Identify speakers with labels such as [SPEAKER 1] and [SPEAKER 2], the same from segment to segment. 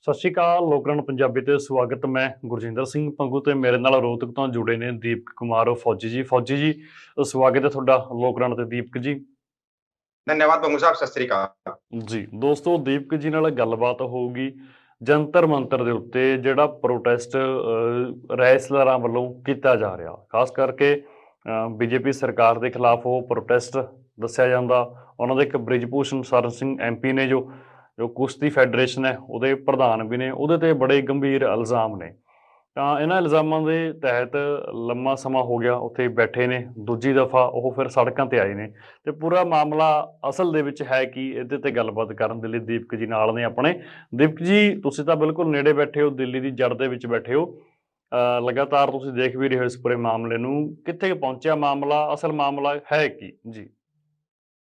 [SPEAKER 1] ਸਤਿ ਸ਼੍ਰੀ ਅਕਾਲ ਲੋਕਰਨ ਪੰਜਾਬੀ ਤੇ ਸਵਾਗਤ। ਮੈਂ ਗੁਰਜਿੰਦਰ ਸਿੰਘ ਪੰਗੂ ਤੇ ਮੇਰੇ ਨਾਲ ਰੋਹਤਕ ਤੋਂ ਜੁੜੇ ਨੇ ਦੀਪਕ ਕੁਮਾਰ ਫੌਜੀ ਜੀ ਸਵਾਗਤ ਹੈ ਤੁਹਾਡਾ ਲੋਕਰਨ ਤੇ ਦੀਪਕ ਜੀ।
[SPEAKER 2] धन्यवाद बंगू साहब, सत श्री अकाल।
[SPEAKER 1] ਜੀ ਦੋਸਤੋ, ਦੀਪਕ ਜੀ ਨਾਲ ਗੱਲਬਾਤ ਹੋਊਗੀ ਜੰਤਰ ਮੰਤਰ ਦੇ ਉੱਤੇ ਜਿਹੜਾ ਪ੍ਰੋਟੈਸਟ ਰੈਸਲਰਾਂ ਵੱਲੋਂ ਕੀਤਾ ਜਾ ਰਿਹਾ, ਖਾਸ ਕਰਕੇ ਬੀਜੇਪੀ ਸਰਕਾਰ ਦੇ ਖਿਲਾਫ ਉਹ ਪ੍ਰੋਟੈਸਟ ਦੱਸਿਆ ਜਾਂਦਾ। ਉਹਨਾਂ ਦੇ ਇੱਕ ਬ੍ਰਿਜਭੂਸ਼ਣ ਸ਼ਰਨ ਸਿੰਘ MP ਨੇ ਜੋ ਜੋ ਕੁਸ਼ਤੀ ਫੈਡਰੇਸ਼ਨ ਹੈ ਉਹਦੇ ਪ੍ਰਧਾਨ ਵੀ ਨੇ, ਉਹਦੇ ਤੇ ਬੜੇ ਗੰਭੀਰ ਇਲਜ਼ਾਮ ਨੇ। ਤਾਂ ਇਹਨਾਂ ਇਲਜ਼ਾਮਾਂ ਦੇ ਤਹਿਤ ਲੰਮਾ ਸਮਾਂ ਹੋ ਗਿਆ ਉੱਥੇ ਬੈਠੇ ਨੇ, ਦੂਜੀ ਦਫਾ ਉਹ ਫਿਰ ਸੜਕਾਂ ਤੇ ਆਏ ਨੇ ਤੇ ਪੂਰਾ ਮਾਮਲਾ ਅਸਲ ਦੇ ਵਿੱਚ ਹੈ ਕਿ ਇਹਦੇ ਤੇ ਗੱਲਬਾਤ ਕਰਨ ਦੇ ਲਈ ਦੀਪਕ ਜੀ ਨਾਲ ਨੇ ਆਪਣੇ। ਦੀਪਕ ਜੀ, ਤੁਸੀਂ ਤਾਂ ਬਿਲਕੁਲ ਨੇੜੇ ਬੈਠੇ ਹੋ, ਦਿੱਲੀ ਦੀ ਜੜ ਦੇ ਵਿੱਚ ਬੈਠੇ ਹੋ, ਲਗਾਤਾਰ ਤੁਸੀਂ ਦੇਖ ਵੀ ਰਹੇ ਹੋ ਇਸ ਪੂਰੇ ਮਾਮਲੇ ਨੂੰ। ਕਿੱਥੇ ਪਹੁੰਚਿਆ ਮਾਮਲਾ, ਅਸਲ ਮਾਮਲਾ ਹੈ ਕੀ ਜੀ?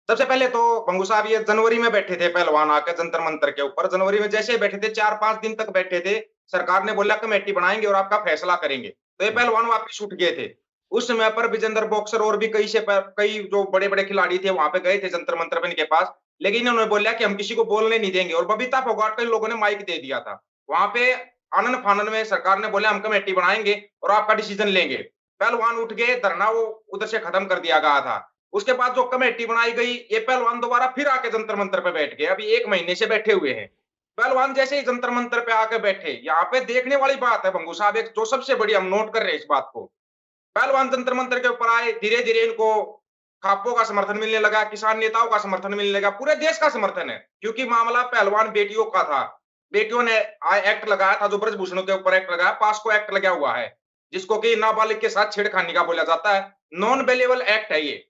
[SPEAKER 2] सबसे पहले तो बंगू साहब ये जनवरी में बैठे थे पहलवान आके जंतर मंतर के ऊपर। जनवरी में जैसे ही बैठे थे 4-5 दिन तक बैठे थे। सरकार ने बोला कमेटी बनाएंगे और आपका फैसला करेंगे। तो ये पहलवान वापस उठ गए थे। उस समय पर विजेंद्र बॉक्सर और भी कई जो बड़े बड़े खिलाड़ी थे वहां पे गए थे जंतर मंतर पे इनके पास, लेकिन इन्होंने बोला कि हम किसी को बोलने नहीं देंगे। और बबीता फोगाट को इन लोगों ने माइक दे दिया था। वहां पे आनंद फानन में सरकार ने बोला हम कमेटी बनाएंगे और आपका डिसीजन लेंगे। पहलवान उठ गए, धरना वो उधर से खत्म कर दिया गया था। उसके बाद जो कमेटी बनाई गई, ये पहलवान दोबारा फिर आके जंतर मंतर पे बैठ गए। अभी 1 महीने से बैठे हुए हैं पहलवान। जैसे ही जंतर मंतर पे आके बैठे, यहाँ पे देखने वाली बात है बंगू साहब, एक जो सबसे बड़ी हम नोट कर रहे हैं इस बात को। पहलवान जंतर मंतर के ऊपर आए, धीरे धीरे इनको खापों का समर्थन मिलने लगा, किसान नेताओं का समर्थन मिलने लगा, पूरे देश का समर्थन है। क्योंकि मामला पहलवान बेटियों का था। बेटियों ने एक्ट लगाया था, जो ब्रजभूषण के ऊपर एक्ट लगाया, पास्को एक्ट लगा हुआ है, जिसको कि नाबालिग के साथ छेड़खानी का बोला जाता है। नॉन बेलेबल एक्ट है ये।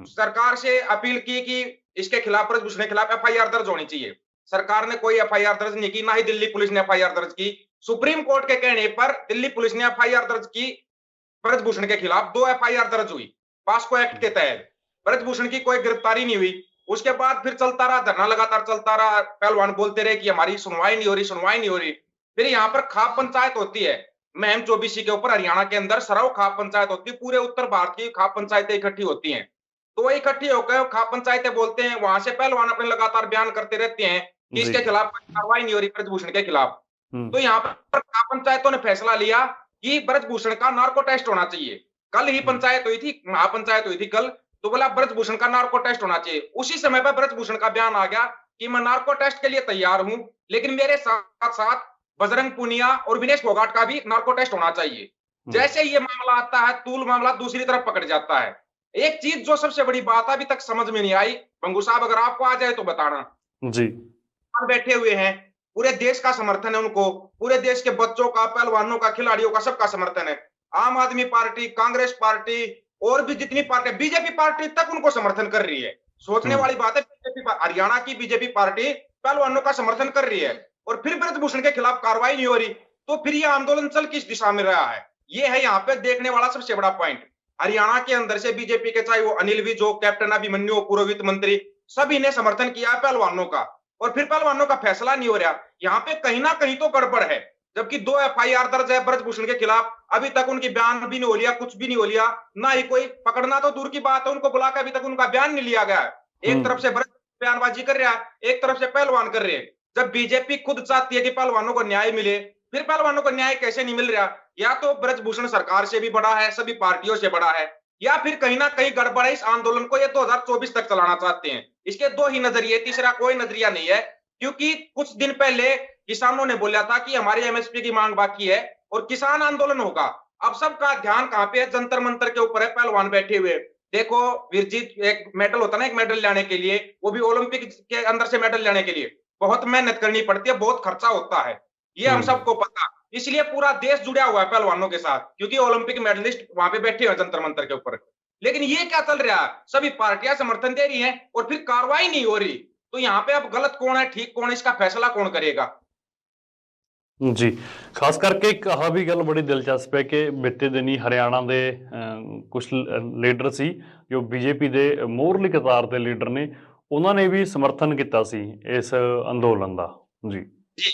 [SPEAKER 2] सरकार से अपील की कि इसके खिलाफ, ब्रजभूषण के खिलाफ FIR दर्ज होनी चाहिए। सरकार ने कोई FIR दर्ज नहीं की, ना ही दिल्ली पुलिस ने FIR दर्ज की। सुप्रीम कोर्ट के कहने पर दिल्ली पुलिस ने FIR दर्ज की। ब्रजभूषण के खिलाफ 2 FIR दर्ज हुई पास्को एक्ट के तहत। ब्रजभूषण की कोई गिरफ्तारी नहीं हुई। उसके बाद फिर चलता रहा धरना, लगातार चलता रहा। पहलवान बोलते रहे कि हमारी सुनवाई नहीं हो रही, सुनवाई नहीं हो रही। फिर यहाँ पर खाप पंचायत होती है महम चौबीसी के ऊपर, हरियाणा के अंदर सरव खाप पंचायत होती है। पूरे उत्तर भारत की खाप पंचायतें इकट्ठी होती हैं। तो वो इकट्ठी होकर खाप पंचायतें बोलते हैं, वहां से पहलवान अपने लगातार बयान करते रहते हैं कि इसके खिलाफ कार्रवाई नहीं हो रही, ब्रजभूषण के खिलाफ। तो यहाँ पर खाप पंचायतों ने फैसला लिया कि ब्रजभूषण का नार्को टेस्ट होना चाहिए। कल ही पंचायत हुई थी, महापंचायत हुई थी कल, तो बोला ब्रजभूषण का नार्को टेस्ट होना चाहिए। उसी समय पर ब्रजभूषण का बयान आ गया कि मैं नार्को टेस्ट के लिए तैयार हूं, लेकिन मेरे साथ साथ बजरंग पुनिया और विनेश फोगाट का भी नार्को टेस्ट होना चाहिए। जैसे ये मामला आता है, तूल मामला दूसरी तरफ पकड़ जाता है। एक चीज जो सबसे बड़ी बात अभी तक समझ में नहीं आई बंगू साहब, अगर आपको आ जाए तो बताना जी। बैठे हुए हैं, पूरे देश का समर्थन है उनको, पूरे देश के बच्चों का, पहलवानों का, खिलाड़ियों का, सबका समर्थन है। आम आदमी पार्टी, कांग्रेस पार्टी और भी जितनी पार्टी, बीजेपी पार्टी तक उनको समर्थन कर रही है। सोचने वाली बात है, हरियाणा की बीजेपी पार्टी पहलवानों का समर्थन कर रही है और फिर ब्रजभूषण के खिलाफ कार्रवाई नहीं हो रही। तो फिर ये आंदोलन चल किस दिशा में रहा है, ये है यहाँ पे देखने वाला सबसे बड़ा पॉइंट। हरियाणा के अंदर से बीजेपी के, चाहे वो अनिल विज हो, कैप्टन अभिमन्यु, पूर्व वित्त मंत्री, सभी ने समर्थन किया है पहलवानों का। और फिर पहलवानों का फैसला नहीं हो रहा। यहाँ पे कहीं ना कहीं तो गड़बड़ है। जबकि 2 FIR दर्ज है ब्रजभूषण के खिलाफ, अभी तक उनकी बयान भी नहीं हो लिया, कुछ भी नहीं हो लिया, ना ही कोई पकड़ना तो दूर की बात है, उनको बुलाकर अभी तक उनका बयान नहीं लिया गया है। एक तरफ से बयानबाजी कर रहा है, एक तरफ से पहलवान कर रहे हैं। जब बीजेपी खुद चाहती है कि पहलवानों को न्याय मिले, फिर पहलवानों को न्याय कैसे नहीं मिल रहा? या तो ब्रजभूषण सरकार से भी बड़ा है, सभी पार्टियों से बड़ा है, या फिर कहीं ना कहीं गड़बड़ है। इस आंदोलन को ये 2024 तक चलाना चाहते हैं। इसके 2 ही नजरिए, तीसरा कोई नजरिया नहीं है। क्योंकि कुछ दिन पहले किसानों ने बोला था कि हमारी MSP की मांग बाकी है और किसान आंदोलन होगा। अब सबका ध्यान कहां पे है? जंतर मंतर के ऊपर है, पहलवान बैठे हुए। देखो वीरजीत, एक मेडल होता है ना, एक मेडल लाने के लिए, वो भी ओलंपिक के अंदर से मेडल लाने के लिए बहुत मेहनत करनी पड़ती है, बहुत खर्चा होता है, ये हम सबको पता। इसलिए पूरा देश जुड़ा हुआ है पहलवानों के साथ, क्योंकि ओलंपिक मेडलिस्ट वहां पे बैठे हुए जंतर मंतर के ऊपर। लेकिन ये क्या चल रहा है? सभी पार्टियां समर्थन दे रही हैं और फिर कार्रवाई नहीं हो रही। तो यहाँ पे अब गलत कौन है, ठीक कौन है, इसका फैसला कौन करेगा?
[SPEAKER 1] ਜੀ, ਖਾਸ ਕਰਕੇ ਇੱਕ ਆਹ ਵੀ ਗੱਲ ਬੜੀ ਦਿਲਚਸਪ ਹੈ ਕਿ ਬੀਤੇ ਦਿਨੀ ਹਰਿਆਣਾ ਦੇ ਕੁਝ ਲੀਡਰ ਸੀ ਜੋ BJP ਦੇ ਮੋਹਰਲੀ ਕਤਾਰ ਦੇ ਲੀਡਰ ਨੇ, ਉਹਨਾਂ ਨੇ ਵੀ ਸਮਰਥਨ ਕੀਤਾ ਸੀ ਇਸ ਅੰਦੋਲਨ ਦਾ। ਜੀ
[SPEAKER 2] जी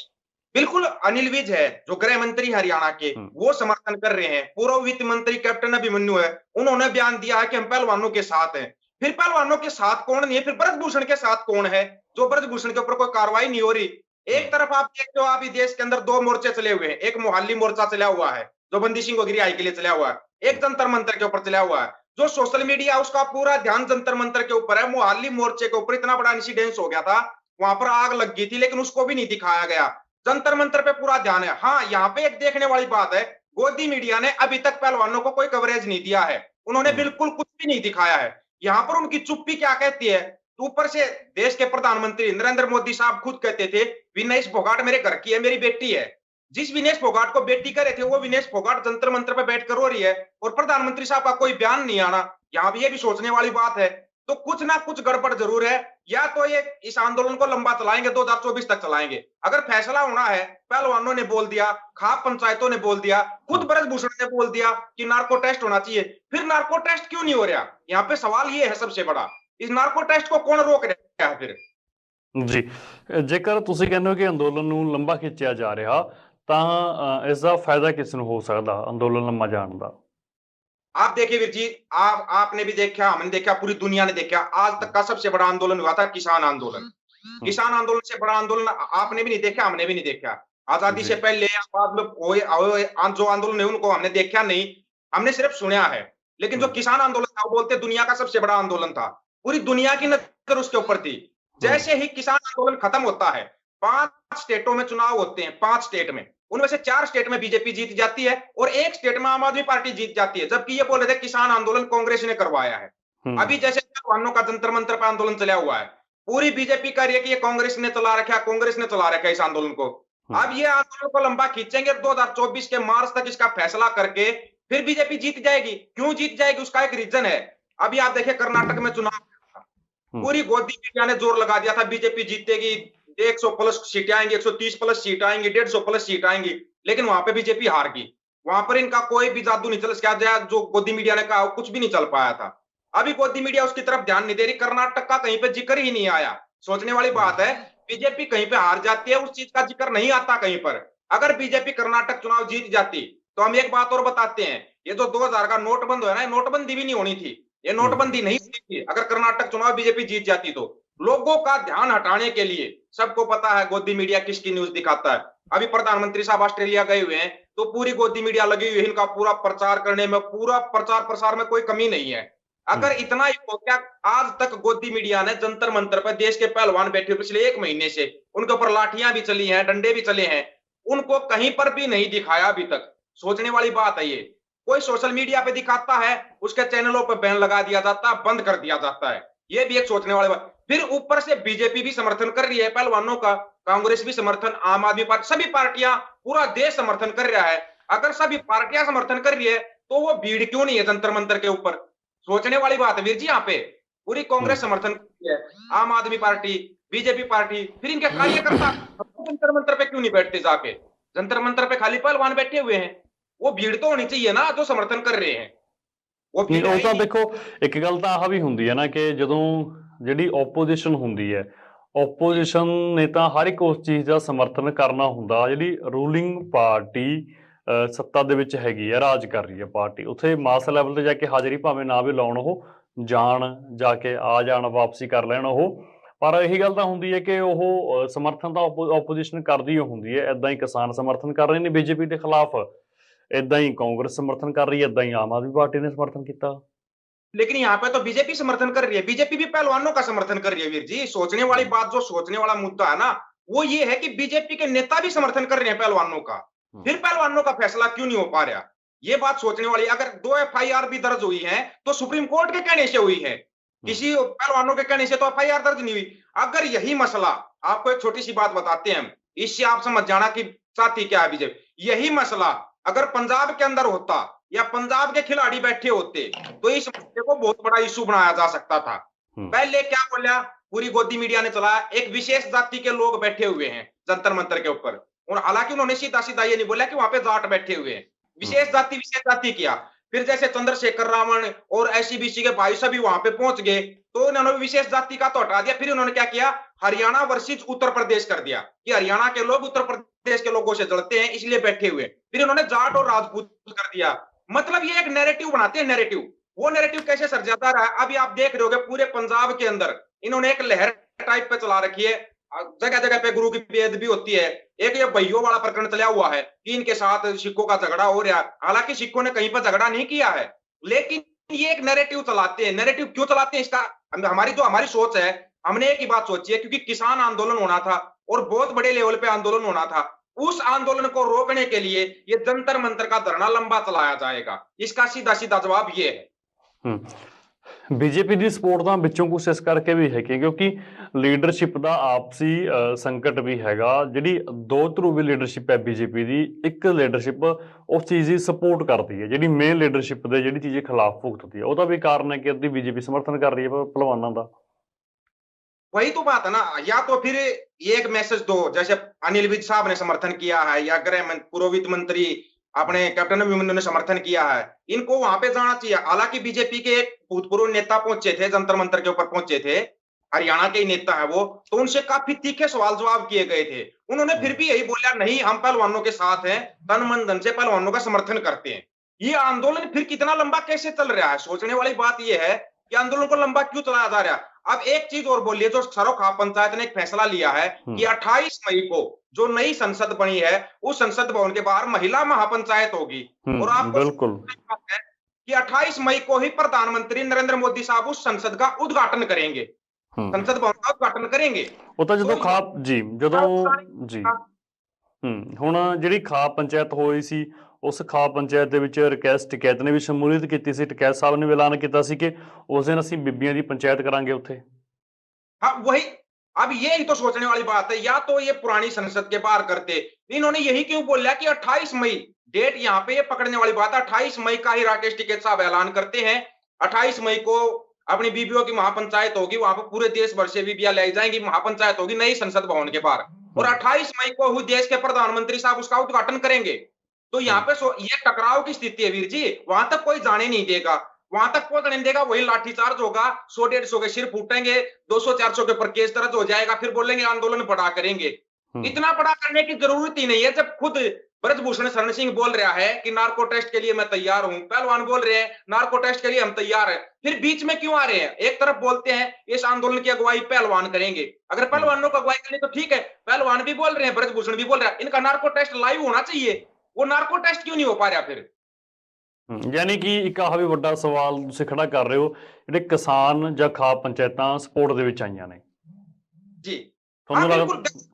[SPEAKER 2] बिल्कुल। अनिल विज है जो गृह मंत्री हरियाणा के, वो समर्थन कर रहे हैं। पूर्व वित्त मंत्री कैप्टन अभिमन्यु है, उन्होंने बयान दिया है कि हम पहलवानों के साथ हैं। फिर पहलवानों के साथ कौन नहीं है? फिर ब्रजभूषण के साथ कौन है? जो ब्रजभूषण के ऊपर कोई कार्रवाई नहीं हो रही, एक तरफ आप देखते हो, आप देश के अंदर दो मोर्चे चले हुए हैं। एक मोहाली मोर्चा चला हुआ है जो बंदी सिंह को रिहाई के लिए चला हुआ है, एक जंतर मंतर के ऊपर चला हुआ है। जो सोशल मीडिया उसका पूरा ध्यान जंतर मंतर के ऊपर है। मोहाली मोर्चे के ऊपर इतना बड़ा इंसिडेंस हो गया था, वहां पर आग लग गई थी, लेकिन उसको भी नहीं दिखाया गया। जंतर मंतर पे पूरा ध्यान है। हाँ, यहाँ पे एक देखने वाली बात है, गोदी मीडिया ने अभी तक पहलवानों को कोई कवरेज नहीं दिया है। उन्होंने बिल्कुल कुछ भी नहीं दिखाया है। यहाँ पर उनकी चुप्पी क्या कहती है? ऊपर से देश के प्रधानमंत्री नरेंद्र मोदी साहब खुद कहते थे, विनेश फोगाट मेरे घर की है, मेरी बेटी है। जिस विनेश फोगाट को बेटी कह रहे थे, वो विनेश फोगाट जंतर मंतर पे बैठकर रो रही है और प्रधानमंत्री साहब का कोई बयान नहीं आना। यहाँ भी ये भी सोचने वाली बात है। तो कुछ ना कुछ गड़बड़ जरूर है। या तो ये इस आंदोलन को लंबा चलाएंगे, 2024 तक चलाएंगे। अगर फैसला होना है, पहलवानों ने बोल दिया, खाप पंचायतों ने बोल दिया, खुद ब्रजभूषण ने बोल दिया कि नार्को टेस्ट होना चाहिए, फिर नार्को टेस्ट क्यों नहीं हो रहा? यहाँ पे सवाल ये है सबसे बड़ा, इस नार्को टेस्ट को कौन रोक रहा है फिर?
[SPEAKER 1] ਜੀ ਜੇਕਰ ਤੁਸੀਂ ਕਹਿੰਦੇ ਹੋ ਕਿ ਅੰਦੋਲਨ ਨੂੰ ਲੰਬਾ ਖਿੱਚਿਆ ਜਾ ਰਿਹਾ ਤਾਂ ਇਸ ਦਾ ਫਾਇਦਾ ਕਿਸ ਨੂੰ ਹੋ ਸਕਦਾ ਅੰਦੋਲਨ ਲੰਮਾ ਜਾਣ ਦਾ?
[SPEAKER 2] आप देखिए वीर जी, आपने भी देखा, हमने देखा, पूरी दुनिया ने देखा। आज तक का सबसे बड़ा आंदोलन हुआ था किसान आंदोलन। किसान आंदोलन से बड़ा आंदोलन आपने भी नहीं देखा, हमने भी नहीं देखा। आजादी से
[SPEAKER 1] जी।
[SPEAKER 2] पहले या बाद में जो आंदोलन है उनको हमने देखा नहीं, हमने सिर्फ सुना है। लेकिन जो किसान आंदोलन था, वो बोलते दुनिया का सबसे बड़ा आंदोलन था। पूरी दुनिया की नजर उसके ऊपर थी। जैसे ही किसान आंदोलन खत्म होता है, 5 स्टेटों में चुनाव होते हैं, 5 स्टेट में, उनमें से 4 स्टेट में बीजेपी जीत जाती है और 1 स्टेट में आम आदमी पार्टी जीत जाती है। जबकि ये बोल रहे थे किसान आंदोलन कांग्रेस ने करवाया है। अभी जैसे पहलवानों का जंतर मंतर पर आंदोलन चला हुआ है, पूरी बीजेपी कह रही है कि ये कांग्रेस ने चला रखा है, कांग्रेस ने चला रखा है इस आंदोलन को। अब ये आंदोलन को लंबा खींचेंगे, 2024 के मार्च तक इसका फैसला करके फिर बीजेपी जीत जाएगी। क्यों जीत जाएगी उसका एक रीजन है। अभी आप देखिए कर्नाटक में चुनाव, पूरी गोदी मीडिया ने जोर लगा दिया था बीजेपी जीतेगी, 100 प्लस सीटें आएंगी, 130 प्लस सीट आएंगी, 150 प्लस सीट आएंगी, लेकिन वहां पे बीजेपी हार गई। वहां पर इनका कोई भी जादू नहीं चल सका, जो गोदी मीडिया ने कहा कुछ भी नहीं चल पाया था। अभी गोदी मीडिया उसकी तरफ ध्यान नहीं दे रही, कर्नाटक का कहीं पे जिक्र ही नहीं आया। सोचने वाली बात है, बीजेपी कहीं पे हार जाती है, उस चीज का जिक्र नहीं आता कहीं पर। अगर बीजेपी कर्नाटक चुनाव जीत जाती तो हम एक बात और बताते हैं, ये जो 2000 का नोटबंद हुआ ना, नोटबंदी भी नहीं होनी थी, ये नोटबंदी नहीं होनी थी। अगर कर्नाटक चुनाव बीजेपी जीत जाती तो लोगों का ध्यान हटाने के लिए, सबको पता है गोदी मीडिया किसकी न्यूज दिखाता है। अभी प्रधानमंत्री साहब ऑस्ट्रेलिया गए हुए हैं, तो पूरी गोदी मीडिया लगी हुई है इनका पूरा प्रचार करने में, पूरा प्रचार प्रसार में कोई कमी नहीं है। अगर इतना ही हो, क्या आज तक गोदी मीडिया ने जंतर मंतर पर देश के पहलवान बैठे पिछले 1 महीने से, उनके ऊपर लाठियां भी चली हैं, डंडे भी चले हैं, उनको कहीं पर भी नहीं दिखाया अभी तक। सोचने वाली बात है ये। कोई सोशल मीडिया पे दिखाता है, उसके चैनलों पर बैन लगा दिया जाता है, बंद कर दिया जाता है। ये भी एक सोचने वाली बात। फिर ऊपर से बीजेपी भी समर्थन कर रही है पहलवानों का, कांग्रेस भी समर्थन, आम आदमी पार्टी, सभी पार्टियां, पूरा देश समर्थन कर रहा है। अगर सभी पार्टियां समर्थन कर रही है तो वो भीड़ क्यों नहीं है जंतर मंतर के ऊपर? सोचने वाली बात है वीर जी। यहाँ पे पूरी कांग्रेस समर्थन कर रही है, आम आदमी पार्टी, बीजेपी पार्टी, फिर इनके कार्यकर्ता जंतर मंतर पे क्यों नहीं बैठते जाके? जंतर मंतर पे खाली पहलवान बैठे हुए हैं। वो भीड़ तो होनी चाहिए ਨਾ ਜੋ ਸਮਰਥਨ ਕਰ ਰਹੇ ਹੈ। ਉਹ ਭੀੜ
[SPEAKER 1] ਉਹ ਤਾਂ ਦੇਖੋ ਇੱਕ ਗੱਲ ਤਾਂ ਆਹ ਵੀ ਹੁੰਦੀ ਹੈ ਨਾ ਕਿ ਜਦੋਂ ਜਿਹੜੀ ਆਪੋਜੀਸ਼ਨ ਹੁੰਦੀ ਹੈ, ਆਪੋਜੀਸ਼ਨ ਨੇ ਤਾਂ ਹਰ ਇੱਕ ਉਸ ਚੀਜ਼ ਦਾ ਸਮਰਥਨ ਕਰਨਾ ਹੁੰਦਾ। ਜਿਹੜੀ ਰੂਲਿੰਗ ਪਾਰਟੀ ਸੱਤਾ ਦੇ ਵਿੱਚ ਹੈਗੀ ਹੈ, ਰਾਜ ਕਰ ਰਹੀ ਹੈ ਪਾਰਟੀ, ਉੱਥੇ ਮਾਸ ਲੈਵਲ ਤੇ ਜਾ ਕੇ ਹਾਜ਼ਰੀ ਭਾਵੇਂ ਨਾ ਵੀ ਲਾਉਣ, ਉਹ ਜਾਣ, ਜਾ ਕੇ ਆ ਜਾਣ, ਵਾਪਸੀ ਕਰ ਲੈਣ ਉਹ। ਪਰ ਇਹੀ ਗੱਲ ਤਾਂ ਹੁੰਦੀ ਹੈ ਕਿ ਉਹ ਸਮਰਥਨ ਤਾਂ ਆਪੋਜੀਸ਼ਨ ਕਰਦੀ ਓ ਹੁੰਦੀ ਹੈ। ਏਦਾਂ ਹੀ ਕਿਸਾਨ ਸਮਰਥਨ ਕਰ ਰਹੇ ਨੇ ਬੀਜੇਪੀ ਦੇ ਖਿਲਾਫ, ਏਦਾਂ ਹੀ कांग्रेस समर्थन कर रही है, ਏਦਾਂ ਹੀ आम आदमी पार्टी ने समर्थन किया।
[SPEAKER 2] लेकिन यहाँ पे तो बीजेपी समर्थन कर रही है, बीजेपी भी पहलवानों का समर्थन कर रही है वीर जी। सोचने वाली बात, जो सोचने वाला मुद्दा है ना, वो ये है कि बीजेपी के नेता भी समर्थन कर रहे हैं पहलवानों का। फिर पहलवानों का फैसला क्यों नहीं हो पा रहा? ये बात सोचने वाली। अगर 2 FIR भी दर्ज हुई है तो सुप्रीम कोर्ट के कहने से हुई है, किसी पहलवानों के कहने से तो FIR दर्ज नहीं हुई। अगर यही मसला, आपको एक छोटी सी बात बताते हैं हम, इससे आप समझ जाना कि साथी क्या है बीजेपी। यही मसला अगर पंजाब के अंदर होता या पंजाब के खिलाड़ी बैठे होते तो इस मसले को बहुत बड़ा इशू बनाया जा सकता था। पहले क्या बोला, पूरी गोदी मीडिया ने चलाया, एक विशेष जाति के लोग बैठे हुए हैं जंतर मंतर के ऊपर। और हालांकि उन्होंने सीधा सीधा ये नहीं बोला कि वहां पे जाट बैठे हुए हैं, विशेष जाति किया। फिर जैसे चंद्रशेखर रावण और SCBC के भाई सभी वहां पे पहुंच गए, तो इन्होंने विशेष जाति का तो हटा दिया। फिर इन्होंने क्या किया, हरियाणा वर्सेस उत्तर प्रदेश कर दिया कि हरियाणा के लोग उत्तर प्रदेश के लोगों से जलते हैं इसलिए बैठे हुए। फिर इन्होंने जाट और राजपूत कर दिया। मतलब ये एक नैरेटिव बनाते हैं, नैरेटिव। वो नैरेटिव कैसे सर जाता रहा है, अभी आप देख रहे होगे पूरे पंजाब के अंदर इन्होंने एक लहर टाइप पे चला रखी है। जगह जगह पे गुरु की बेअदबी होती है। एक ये बहियों वाला प्रकरण चला हुआ है कि इनके साथ सिखों का झगड़ा हो रहा है, हालांकि सिखों ने कहीं पर झगड़ा नहीं किया है, लेकिन ये एक नैरेटिव चलाते हैं। नैरेटिव क्यों चलाते हैं, इसका हमारी सोच है, हमने एक ही बात सोची है, क्योंकि किसान आंदोलन होना था और बहुत बड़े लेवल पे आंदोलन होना था। उस आंदोलन को रोकने के लिए ये जंतर मंतर का धरना लंबा चलाया जाएगा। इसका सीधा सीधा जवाब ये है।
[SPEAKER 1] ਬੀਜੇਪੀ ਦੀ ਸਪੋਰਟ ਤਾਂ ਵਿੱਚੋਂ ਕੁਛ ਇਸ ਕਰਕੇ ਵੀ ਹੈਗੀ ਕਿਉਂਕਿ ਲੀਡਰਸ਼ਿਪ ਦਾ ਆਪਸੀ ਸੰਕਟ ਵੀ ਹੈਗਾ। ਜਿਹੜੀ ਦੋ ਧਰੂਵੀ ਲੀਡਰਸ਼ਿਪ ਹੈ ਬੀਜੇਪੀ ਦੀ, ਇੱਕ ਲੀਡਰਸ਼ਿਪ ਉਸ ਚੀਜ਼ ਦੀ ਸਪੋਰਟ ਕਰਦੀ ਹੈ, ਜਿਹੜੀ ਮੇਨ ਲੀਡਰਸ਼ਿਪ ਦੇ ਜਿਹੜੀ ਚੀਜ਼ ਦੇ ਖਿਲਾਫ ਭੁਗਤਦੀ ਹੈ। ਉਹਦਾ ਵੀ ਕਾਰਨ ਹੈ ਕਿ ਅੱਧੀ ਬੀਜੇਪੀ ਸਮਰਥਨ ਕਰ ਰਹੀ ਹੈ ਪਹਿਲਵਾਨਾਂ ਦਾ।
[SPEAKER 2] वही तो बात है ना, या तो फिर ये एक मैसेज दो, जैसे अनिल विज साहब ने समर्थन किया है, या पूर्व वित्त मंत्री अपने कैप्टन अभिमन्यु ने समर्थन किया है, इनको वहां पे जाना चाहिए। हालांकि बीजेपी के एक भूतपूर्व नेता पहुंचे थे, जंतर मंतर के ऊपर पहुंचे थे, हरियाणा के ही नेता है वो, तो उनसे काफी तीखे सवाल जवाब किए गए थे। उन्होंने फिर भी यही बोला, नहीं हम पहलवानों के साथ हैं, तन मन धन से पहलवानों का समर्थन करते हैं। ये आंदोलन फिर कितना लंबा कैसे चल रहा है, सोचने वाली बात यह है कि आंदोलन को लंबा क्यों चलाया जा रहा है। अब एक चीज और बोलिए, जो सरोखा पंचायत ने एक फैसला लिया है कि 28 मई को जो नई संसद बनी है, उस संसद भवन के बाहर महिला महापंचायत होगी, और आपको
[SPEAKER 1] बिल्कुल
[SPEAKER 2] है कि 28 मई को ही प्रधानमंत्री नरेंद्र मोदी साहब उस संसद का उद्घाटन करेंगे, संसद भवन का उद्घाटन करेंगे।
[SPEAKER 1] ਉਹ ਤਾਂ ਜਦੋਂ ਖਾਪ ਜੀ ਜੀ ਹੁਣ ਜਿਹੜੀ ਖਾਪ ਪੰਚਾਇਤ ਹੋਈ ਸੀ, ਉਸ ਖਾਪ ਪੰਚਾਇਤ ਦੇ ਵਿੱਚ ਟਕੈਤ ਨੇ ਵੀ ਸ਼ਮੂਲੀਅਤ ਕੀਤੀ ਸੀ। ਟਕੈਤ ਸਾਹਿਬ ਨੇ ਵੀ ਐਲਾਨ ਕੀਤਾ ਸੀ ਕਿ ਉਸ ਦਿਨ ਅਸੀਂ ਬੀਬੀਆਂ ਦੀ ਪੰਚਾਇਤ ਕਰਾਂਗੇ ਉੱਥੇ।
[SPEAKER 2] हाँ वही, अब यही तो सोचने वाली बात है, या तो ये पुरानी संसद के बाहर करते, इन्होंने यही क्यों बोला कि 28 मई डेट, यहाँ पे ये पकड़ने वाली बात है। 28 मई का ही राकेश टिकैत साहब ऐलान करते हैं, 28 मई को अपनी बीबीओ की महापंचायत होगी, वहां पर पूरे देश भर से बीबियां लाई जाएंगी, महापंचायत होगी नई संसद भवन के बाहर, और 28 मई को हुई देश के प्रधानमंत्री साहब उसका उद्घाटन करेंगे। तो यहाँ पे ये टकराव की स्थिति है वीर जी, वहां तक कोई जाने नहीं देगा, वहां तक पहुंचने नहीं देगा, वही लाठीचार्ज होगा, 100-150 के सिर फूटेंगे, 200-400 के ऊपर केस दर्ज हो जाएगा, फिर बोलेंगे आंदोलन बड़ा करेंगे। इतना बड़ा करने की जरूरत ही नहीं है, जब खुद ब्रजभूषण शरण सिंह बोल रहा है कि नार्को टेस्ट के लिए मैं तैयार हूं, पहलवान बोल रहे हैं नार्को टेस्ट के लिए हम तैयार हैं, फिर बीच में क्यों आ रहे हैं। एक तरफ बोलते हैं इस आंदोलन की अगुवाई पहलवान करेंगे, अगर पहलवानों को अगुवाई करें तो ठीक है, पहलवान भी बोल रहे हैं, ब्रजभूषण भी बोल रहा है, इनका नार्को टेस्ट लाइव होना चाहिए, वो नार्को टेस्ट क्यों नहीं हो पा रहा फिर।
[SPEAKER 1] ਯਾਨੀ ਕਿ ਇੱਕ ਆਹ ਵੀ ਵੱਡਾ ਸਵਾਲ ਤੁਸੀਂ ਖੜਾ ਕਰ ਰਹੇ ਹੋ, ਜਿਹੜੇ ਕਿਸਾਨ ਜਾਂ ਖਾਪ ਪੰਚਾਇਤਾਂ ਸਪੋਰਟ ਦੇ ਵਿੱਚ ਆਈਆਂ ਨੇ
[SPEAKER 2] जी।
[SPEAKER 1] ਤੁਹਾਨੂੰ
[SPEAKER 2] हाँ
[SPEAKER 1] ਲੱਗਦਾ
[SPEAKER 2] बिल्कुल,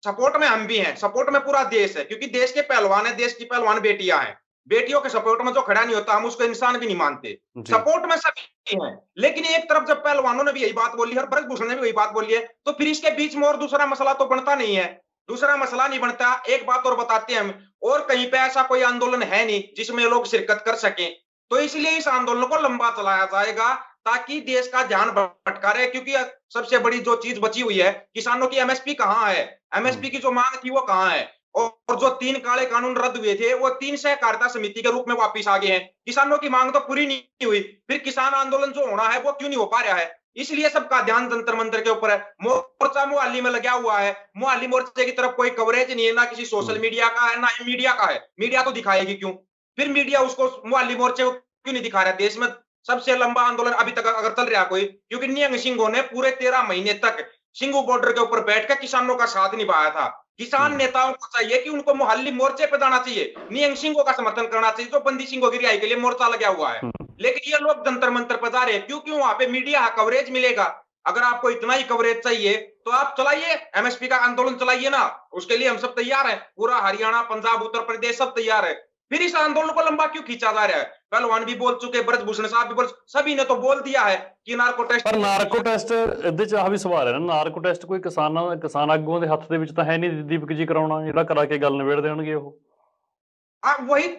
[SPEAKER 2] सपोर्ट में हम भी हैं, सपोर्ट में पूरा देश है, क्योंकि देश के पहलवान है, देश की पहलवान बेटियां हैं, बेटियों के सपोर्ट में जो खड़ा नहीं होता हम उसको इंसान भी नहीं मानते।
[SPEAKER 1] जी।
[SPEAKER 2] सपोर्ट में सभी हैं, लेकिन एक तरफ जब पहलवानों ने भी यही बात बोली है और ब्रजभूषण ने भी वही बात बोली है, तो फिर इसके बीच में और दूसरा मसला तो बनता नहीं है, दूसरा मसला नहीं बनता। एक बात और बताते हैं हम, और कहीं पे ऐसा कोई आंदोलन है नहीं जिसमें लोग शिरकत कर सकें, तो इसलिए इस आंदोलन को लंबा चलाया जाएगा ताकि देश का ध्यान भटका रहे, क्योंकि सबसे बड़ी जो चीज बची हुई है, किसानों की एमएसपी कहाँ है, एमएसपी की जो मांग थी वो कहाँ है, और जो 3 काले कानून रद्द हुए थे वो 3 सहकारिता समिति के रूप में वापिस आ गए हैं। किसानों की मांग तो पूरी नहीं हुई, फिर किसान आंदोलन जो होना है वो क्यों नहीं हो पा रहा है। इसलिए सबका ध्यान जंतर मंतर के ऊपर है। मोर्चा मोहाली में लगा हुआ है, मोहाली मोर्चे की तरफ कोई कवरेज नहीं है, ना किसी सोशल मीडिया का है ना मीडिया का है। मीडिया तो दिखाएगी क्यों, फिर मीडिया उसको मोहाली मोर्चे को क्यों नहीं दिखा रहा। देश में सबसे लंबा आंदोलन अभी तक अगर चल रहा कोई, क्योंकि निहंग सिंह ने पूरे 13 महीने तक सिंगू बॉर्डर के ऊपर बैठकर किसानों का साथ निभाया था। किसान नेताओं को चाहिए कि उनको मोहाली मोर्चे पे जाना चाहिए, निहंग सिंह का समर्थन करना चाहिए, जो बंदी सिंह की रिहाई के लिए मोर्चा लगा हुआ है। लेकिन ये लोग जंतर मंतर पर जा रहे हैं, क्योंकि वहां पे मीडिया कवरेज मिलेगा। अगर आपको इतना ही कवरेज चाहिए तो आप चलाइए, एमएसपी का आंदोलन चलाइए ना, उसके लिए हम सब तैयार हैं, पूरा हरियाणा, पंजाब, उत्तर प्रदेश सब तैयार है। फिर इस आंदोलन को लंबा क्यों खींचा जा रहा है। पहलवान भी बोल चुके, ब्रजभूषण साहब भी बोल, सभी ने तो बोल दिया है कि नार्को टेस्ट।
[SPEAKER 1] ਪਰ ਨਾਰਕੋ ਟੈਸਟ ਇਹਦੇ ਚ ਆਹ ਵੀ ਸਵਾਲ ਹੈ ਨਾ, ਨਾਰਕੋ ਟੈਸਟ ਕੋਈ ਕਿਸਾਨ ਆਗੂਆਂ ਦੇ ਹੱਥ ਦੇ ਵਿੱਚ ਤਾਂ ਹੈ ਨਹੀਂ ਦੀਪਕ ਜੀ ਕਰਾਉਣਾ, ਜਿਹੜਾ ਕਰਾ ਕੇ ਗੱਲ ਨਿਬੇੜ ਦੇਣਗੇ ਉਹ।
[SPEAKER 2] वही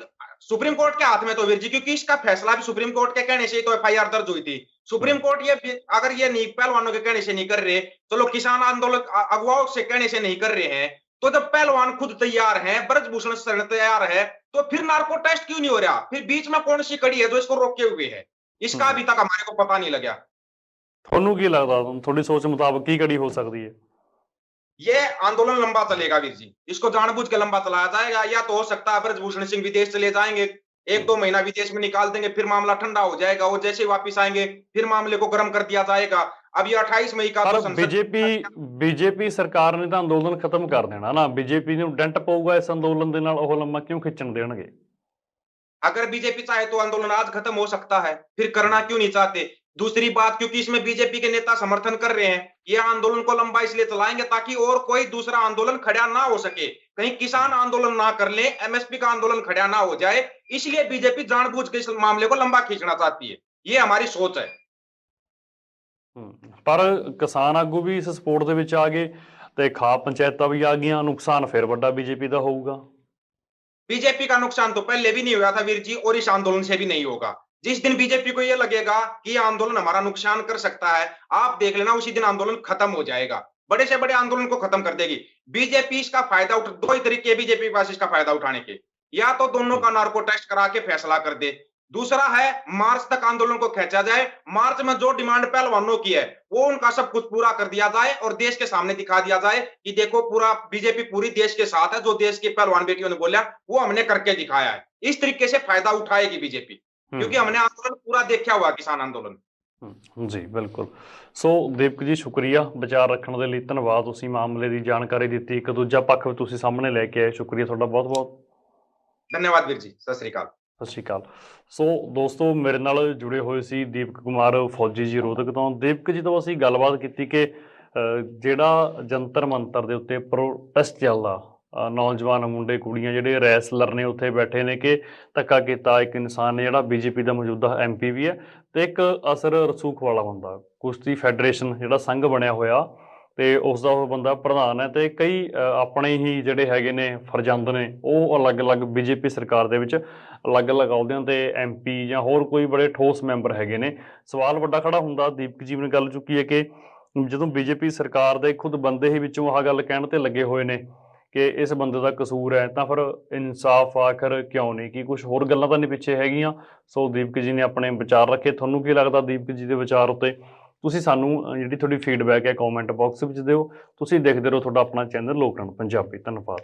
[SPEAKER 2] सुप्रीम कोर्ट के हाथ में तो वीर जी, क्योंकि इसका फैसला भी सुप्रीम कोर्ट के कहने से ही तो एफआईआर दर्ज हुई थी। सुप्रीम कोर्ट ये अगर ये नहीं पहलवानों के कहने से नहीं कर रहे, चलो किसान आंदोलन अगुवाओं से कहने से नहीं कर रहे हैं, तो जब पहलवान खुद तैयार हैं, ब्रजभूषण शरण तैयार है, तो फिर नार्को टेस्ट क्यों नहीं हो रहा। फिर बीच में कौन सी कड़ी है जो इसको रोके हुए है, इसका अभी तक हमारे को पता नहीं लगा।
[SPEAKER 1] ਤੁਹਾਨੂੰ ਕੀ ਲੱਗਦਾ, ਤੁਹਾਡੀ ਸੋਚ ਮੁਤਾਬਕ ਕੀ ਕੜੀ ਹੋ ਸਕਦੀ ਹੈ।
[SPEAKER 2] ये आंदोलन लंबा चलेगा वीर जी, इसको जानबूझ के लंबा चलाया जाएगा। या तो हो सकता है ब्रजभूषण सिंह विदेश चले जाएंगे, 1-2 महीना विदेश में निकाल देंगे, फिर मामला ठंडा हो जाएगा, वो जैसे ही वापस आएंगे फिर मामले को गर्म कर दिया जाएगा। अब ये 28 मई का
[SPEAKER 1] ਪਰ
[SPEAKER 2] तो संसद
[SPEAKER 1] ਬੀਜੇਪੀ ਸਰਕਾਰ ਨੇ ਤਾਂ ਅੰਦੋਲਨ ਖਤਮ ਕਰ ਦੇਣਾ ਨਾ, ਬੀਜੇਪੀ ਨੂੰ ਡੰਟ ਪਊਗਾ ਇਸ ਅੰਦੋਲਨ ਦੇ ਨਾਲ, ਉਹ ਲੰਮਾ ਕਿਉਂ ਖਿੱਚਣ ਦੇਣਗੇ?
[SPEAKER 2] अगर बीजेपी चाहे तो आंदोलन आज खत्म हो सकता है, फिर करना क्यों नहीं चाहते? दूसरी बात, क्योंकि इसमें बीजेपी के नेता समर्थन कर रहे हैं, ये आंदोलन को लंबा इसलिए चलाएंगे ताकि और कोई दूसरा आंदोलन खड़ा ना हो सके, कहीं किसान आंदोलन ना कर ले, एमएसपी का आंदोलन खड़ा ना हो जाए, इसलिए बीजेपी जानबूझ के इस मामले को लंबा खींचना चाहती है। ये हमारी सोच है।
[SPEAKER 1] ਪਰ ਕਿਸਾਨ ਆਗੂ ਵੀ ਇਸ ਸਪੋਰਟ ਦੇ ਵਿੱਚ ਆ ਗਏ ਤੇ ਖਾਪ ਪੰਚਾਇਤਾਂ ਵੀ ਆ ਗਈਆਂ, ਨੁਕਸਾਨ ਫਿਰ ਵੱਡਾ ਬੀਜੇਪੀ ਦਾ ਹੋਊਗਾ।
[SPEAKER 2] बीजेपी का नुकसान तो पहले भी नहीं हुआ था वीर जी, और इस आंदोलन से भी नहीं होगा। जिस दिन बीजेपी को यह लगेगा कि यह आंदोलन हमारा नुकसान कर सकता है, आप देख लेना उसी दिन आंदोलन खत्म हो जाएगा, बड़े से बड़े आंदोलन को खत्म कर देगी बीजेपी। इसका फायदा दो ही तरीके बीजेपी के पास इसका फायदा उठाने के, या तो दोनों का नार्को टेस्ट करा के फैसला कर दे, दूसरा है मार्च तक आंदोलन को खींचा जाए, मार्च में जो डिमांड पहलवानों की है वो उनका सब कुछ पूरा कर दिया जाए और देश के सामने दिखा दिया जाए कि देखो पूरा बीजेपी पूरी देश के साथ है, जो देश की पहलवान बेटियों ने बोला वो हमने करके दिखाया है। इस तरीके से फायदा उठाएगी बीजेपी, क्योंकि हमने आंदोलन पूरा देखा हुआ किसान आंदोलन।
[SPEAKER 1] ਜੀ ਬਿਲਕੁਲ। ਸੋ ਦੀਪਕ ਜੀ ਸ਼ੁਕਰੀਆ, ਵਿਚਾਰ ਰੱਖਣ ਦੇ ਲਈ ਧੰਨਵਾਦ, ਤੁਸੀਂ ਮਾਮਲੇ ਦੀ ਜਾਣਕਾਰੀ ਦਿੱਤੀ, ਇੱਕ ਦੂਜਾ ਪੱਖ ਵੀ ਤੁਸੀਂ ਸਾਹਮਣੇ ਲੈ ਕੇ ਆਏ, ਸ਼ੁਕਰੀਆ ਤੁਹਾਡਾ ਬਹੁਤ ਬਹੁਤ।
[SPEAKER 2] धन्यवाद वीर जी, सत श्री अकाल।
[SPEAKER 1] ਸਤਿ ਸ਼੍ਰੀ ਅਕਾਲ। ਸੋ ਦੋਸਤੋ, ਮੇਰੇ ਨਾਲ ਜੁੜੇ ਹੋਏ ਸੀ ਦੀਪਕ ਕੁਮਾਰ ਫੌਜੀ ਜੀ ਰੋਹਤਕ ਤੋਂ। ਦੀਪਕ ਜੀ ਤੋਂ ਅਸੀਂ ਗੱਲਬਾਤ ਕੀਤੀ ਕਿ ਜਿਹੜਾ ਜੰਤਰ ਮੰਤਰ ਦੇ ਉੱਤੇ ਪ੍ਰੋਟੈਸਟ ਚੱਲਦਾ, ਨੌਜਵਾਨ ਮੁੰਡੇ ਕੁੜੀਆਂ ਜਿਹੜੇ ਰੈਸਲਰ ਨੇ ਉੱਥੇ ਬੈਠੇ ਨੇ ਕਿ ਧੱਕਾ ਕੀਤਾ ਇੱਕ ਇਨਸਾਨ ਨੇ ਜਿਹੜਾ ਬੀਜੇਪੀ ਦਾ ਮੌਜੂਦਾ ਐਮਪੀ ਵੀ ਹੈ ਤੇ ਇੱਕ ਅਸਰ ਰਸੂਖ ਵਾਲਾ ਬੰਦਾ, ਕੁਸ਼ਤੀ ਫੈਡਰੇਸ਼ਨ ਜਿਹੜਾ ਸੰਘ ਬਣਿਆ ਹੋਇਆ ਤੇ ਉਸ ਦਾ ਉਹ ਬੰਦਾ ਪ੍ਰਧਾਨ ਹੈ, ਤੇ ਕਈ ਆਪਣੇ ਹੀ ਜਿਹੜੇ ਹੈਗੇ ਨੇ ਫਰਜ਼ੰਦ ਨੇ ਉਹ ਅਲੱਗ-ਅਲੱਗ ਬੀਜੇਪੀ ਸਰਕਾਰ ਦੇ ਵਿੱਚ ਅਲੱਗ-ਅਲੱਗ ਅਹੁਦਿਆਂ ਤੇ ਐਮਪੀ ਜਾਂ ਹੋਰ ਕੋਈ ਬੜੇ ਠੋਸ ਮੈਂਬਰ ਹੈਗੇ ਨੇ। ਸਵਾਲ ਵੱਡਾ ਖੜਾ ਹੁੰਦਾ, ਦੀਪਕ ਜੀ ਨੇ ਗੱਲ ਚੁੱਕੀ ਹੈ ਕਿ ਜਦੋਂ ਬੀਜੇਪੀ ਸਰਕਾਰ ਦੇ ਖੁਦ ਬੰਦੇ ਹੀ ਵਿੱਚੋਂ ਆਹ ਗੱਲ ਕਹਿਣ ਤੇ ਲੱਗੇ ਹੋਏ ਨੇ ਕਿ ਇਸ ਬੰਦੇ ਦਾ ਕਸੂਰ ਹੈ, ਤਾਂ ਫਿਰ ਇਨਸਾਫ ਆਖਰ ਕਿਉਂ ਨਹੀਂ, ਕਿ ਕੁਛ ਹੋਰ ਗੱਲਾਂ ਤਾਂ ਨਹੀਂ ਪਿੱਛੇ ਹੈਗੀਆਂ। ਸੋ ਦੀਪਕ ਜੀ ਨੇ ਆਪਣੇ ਵਿਚਾਰ ਰੱਖੇ। ਤੁਹਾਨੂੰ ਕੀ ਲੱਗਦਾ ਦੀਪਕ ਜੀ ਦੇ ਵਿਚਾਰ ਉੱਤੇ? ਤੁਸੀਂ ਸਾਨੂੰ ਜਿਹੜੀ ਤੁਹਾਡੀ ਫੀਡਬੈਕ ਹੈ ਕਮੈਂਟ ਬਾਕਸ ਵਿੱਚ ਦਿਓ। ਤੁਸੀਂ ਦੇਖਦੇ ਰਹੋ ਤੁਹਾਡਾ ਆਪਣਾ ਚੈਨਲ ਲੋਕਰਣ ਪੰਜਾਬੀ। ਧੰਨਵਾਦ।